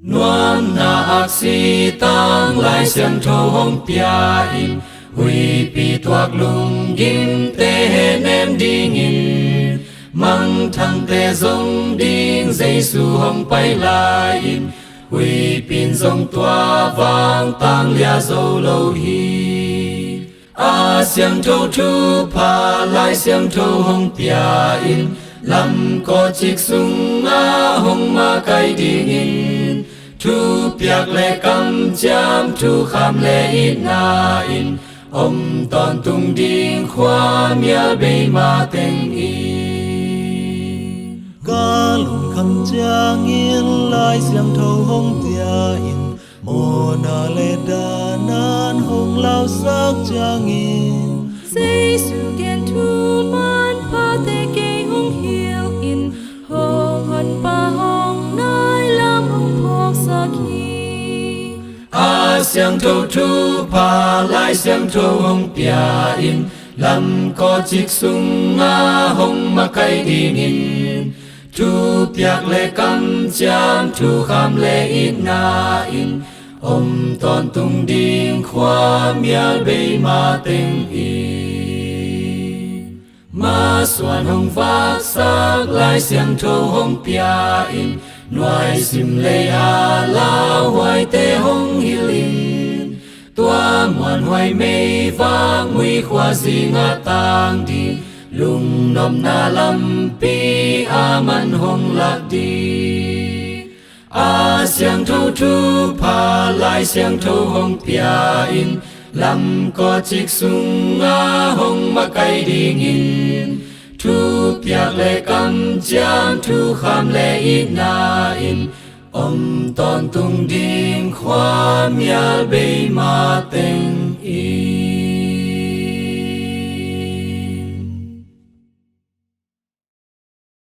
Nuam na aksi tang lai xiang thâu hong pia in hui pi tuak lung gim te he nem ding in mang thang te zong ding dây su hong pai lai in hui pin zong tua vang tang lia zo lâu hi a xiang thâu thu pa lai xiang thâu hong pia in lam có chiếc sung a hong ma kai ding in thu piak le kam cham thu kham le in na in om ton tung ding khoa mia be ma teng i ca lung kham chang in lai xiang thâu hong tia in mo na le da nan hong lao sak chang in say su gen thu man pa te ke hong hiel in hong hon pa hong nai lam hong phok sak hi a xiang thâu thu pa lai xiang thâu hong pia in lam có chiếc sung a hong ma kai ding in thu piak le kam cham thu kham le in na in om ton tung ding khoa mia be ma teng i ma xuan hong vác sak lai xiang thâu hong pia in noai sim le a la hoài te hong hilin tua muan hoài mei vác nguy khoa gì ngã tang đi lung nom na lam pi a man hong lạc đi a xiang thâu thu pa lai xiang thâu hong pia in lam có chiếc sung a hong ma kai ding in thu piak le kam cham thu kham le in na in om ton tung ding khoa mia be ma teng